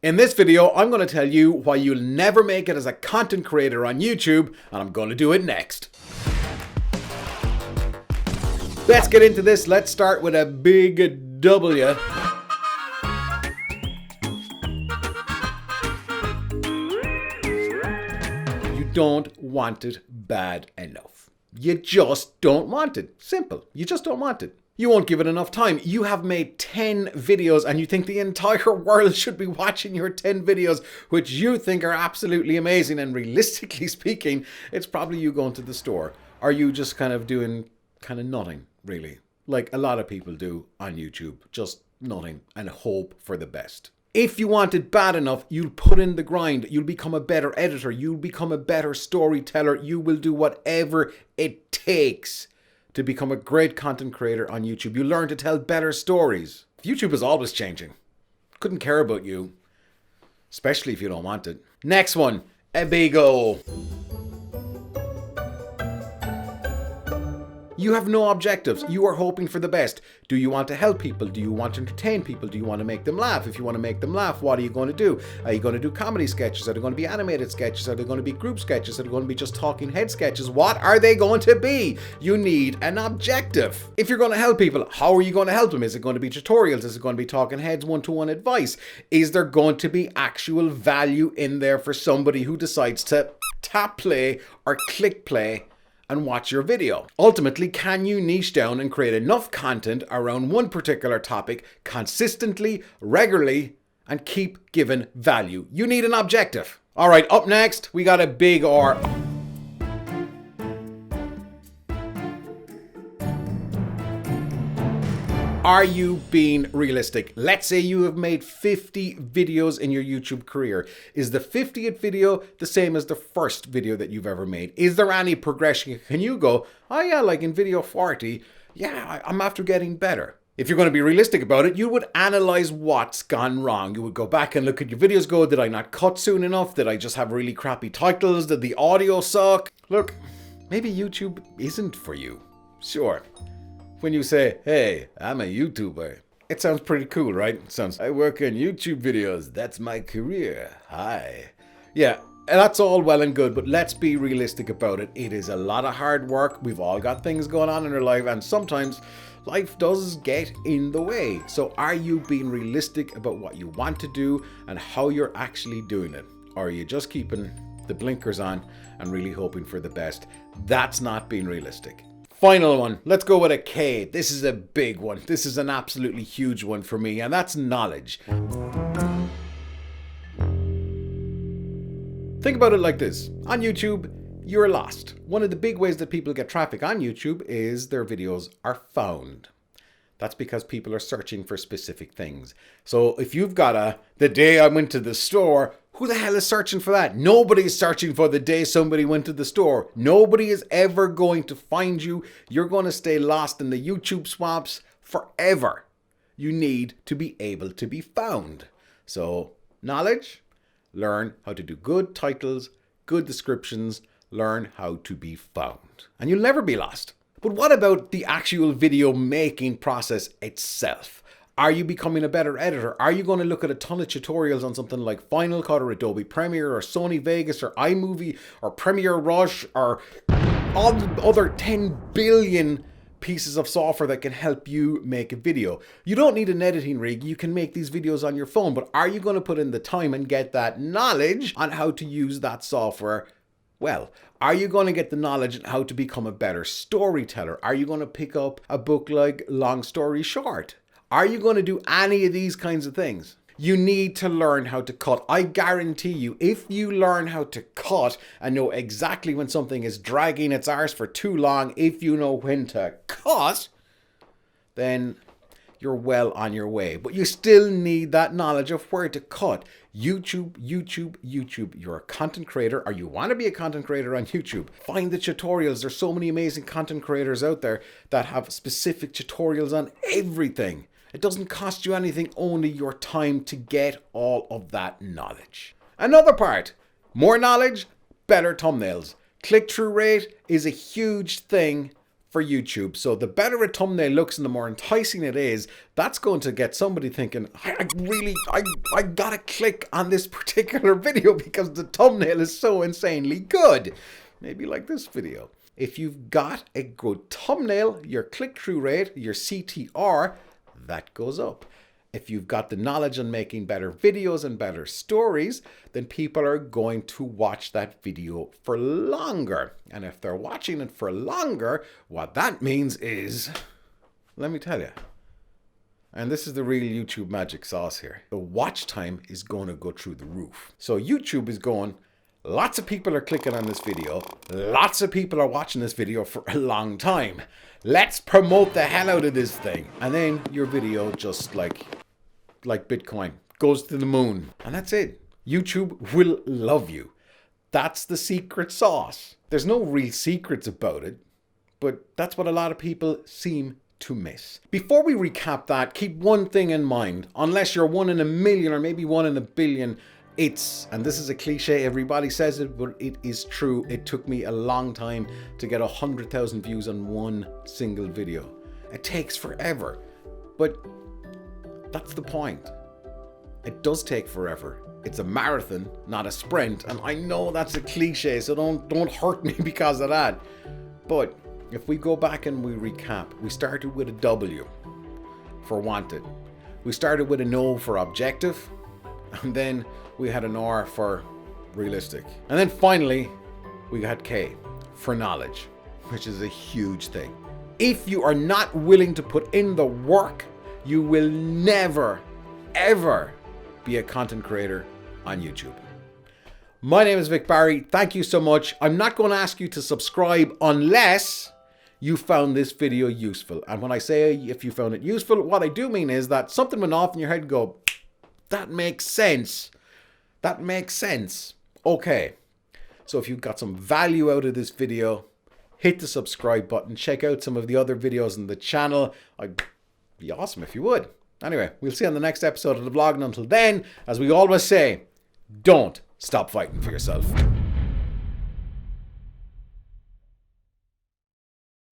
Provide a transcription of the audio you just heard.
In this video, I'm going to tell you why you'll never make it as a content creator on YouTube, and I'm going to do it next. Let's get into this. Let's start with a big W. You don't want it bad enough. You just don't want it. Simple. You just don't want it. You won't give it enough time. You have made 10 videos and you think the entire world should be watching your 10 videos, which you think are absolutely amazing. And realistically speaking, it's probably you going to the store. Are you just kind of doing nothing, really? Like a lot of people do on YouTube, just nothing and hope for the best. If you want it bad enough, you'll put in the grind. You'll become a better editor. You'll become a better storyteller. You will do whatever it takes to become a great content creator on YouTube. You learn to tell better stories. YouTube is always changing. Couldn't care about you, especially if you don't want it. Next one, a big O. You have no objectives. You are hoping for the best. Do you want to help people? Do you want to entertain people? Do you want to make them laugh? If you want to make them laugh, what are you going to do? Are you going to do comedy sketches? Are they going to be animated sketches? Are they going to be group sketches? Are they going to be just talking head sketches? What are they going to be? You need an objective. If you're going to help people, how are you going to help them? Is it going to be tutorials? Is it going to be talking heads, one-to-one advice? Is there going to be actual value in there for somebody who decides to tap play or click play and watch your video? Ultimately, can you niche down and create enough content around one particular topic consistently, regularly, and keep giving value? You need an objective. All right, up next, we got a big R. Are you being realistic? Let's say you have made 50 videos in your YouTube career. Is the 50th video the same as the first video that you've ever made? Is there any progression? Can you go, oh yeah, like in video 40, yeah, I'm after getting better? If you're going to be realistic about it, you would analyze what's gone wrong. You would go back and look at your videos, go, did I not cut soon enough? Did I just have really crappy titles? Did the audio suck? Look, maybe YouTube isn't for you. Sure. When you say, hey, I'm a YouTuber, it sounds pretty cool, right? It sounds, I work on YouTube videos. That's my career. Hi. Yeah, that's all well and good, but let's be realistic about it. It is a lot of hard work. We've all got things going on in our life, and sometimes life does get in the way. So are you being realistic about what you want to do and how you're actually doing it? Or are you just keeping the blinkers on and really hoping for the best? That's not being realistic. Final one, let's go with a K. This is a big one. This is an absolutely huge one for me, and that's knowledge. Think about it like this. On YouTube, you're lost. One of the big ways that people get traffic on YouTube is their videos are found. That's because people are searching for specific things. So if you've got the day I went to the store, who the hell is searching for that? Nobody's searching for the day somebody went to the store. Nobody is ever going to find you. You're going to stay lost in the YouTube swamps forever. You need to be able to be found. So knowledge, learn how to do good titles, good descriptions, learn how to be found. And you'll never be lost. But what about the actual video making process itself? Are you becoming a better editor? Are you going to look at a ton of tutorials on something like Final Cut or Adobe Premiere or Sony Vegas or iMovie or Premiere Rush or all the other 10 billion pieces of software that can help you make a video? You don't need an editing rig. You can make these videos on your phone, but are you going to put in the time and get that knowledge on how to use that software? Well, are you going to get the knowledge on how to become a better storyteller? Are you going to pick up a book like Long Story Short? Are you going to do any of these kinds of things? You need to learn how to cut. I guarantee you, if you learn how to cut and know exactly when something is dragging its arse for too long, if you know when to cut, then you're well on your way. But you still need that knowledge of where to cut. YouTube. You're a content creator, or you want to be a content creator on YouTube. Find the tutorials. There's so many amazing content creators out there that have specific tutorials on everything. It doesn't cost you anything, only your time to get all of that knowledge. Another part, more knowledge, better thumbnails. Click-through rate is a huge thing for YouTube. So the better a thumbnail looks and the more enticing it is, that's going to get somebody thinking, I gotta click on this particular video because the thumbnail is so insanely good. Maybe like this video. If you've got a good thumbnail, your click-through rate, your CTR, that goes up. If you've got the knowledge on making better videos and better stories, then people are going to watch that video for longer. And if they're watching it for longer, what that means is, let me tell you, and this is the real YouTube magic sauce here, the watch time is going to go through the roof. So YouTube is going, lots of people are clicking on this video. Lots of people are watching this video for a long time. Let's promote the hell out of this thing. And then your video just like Bitcoin goes to the moon. And that's it. YouTube will love you. That's the secret sauce. There's no real secrets about it, but that's what a lot of people seem to miss. Before we recap that, keep one thing in mind. Unless you're 1 in a million or maybe 1 in a billion, and this is a cliche, everybody says it, but it is true. It took me a long time to get 100,000 views on one single video. It takes forever, but that's the point. It does take forever. It's a marathon, not a sprint. And I know that's a cliche, so don't hurt me because of that. But if we go back and we recap, we started with a W for wanted. We started with an O for objective. And then we had an R for realistic. And then finally, we had K for knowledge, which is a huge thing. If you are not willing to put in the work, you will never, ever be a content creator on YouTube. My name is Vic Barry. Thank you so much. I'm not going to ask you to subscribe unless you found this video useful. And when I say if you found it useful, what I do mean is that something went off in your head and go, that makes sense. That makes sense. Okay. So if you got some value out of this video, hit the subscribe button. Check out some of the other videos on the channel. I'd be awesome if you would. Anyway, we'll see you on the next episode of the vlog. And until then, as we always say, don't stop fighting for yourself.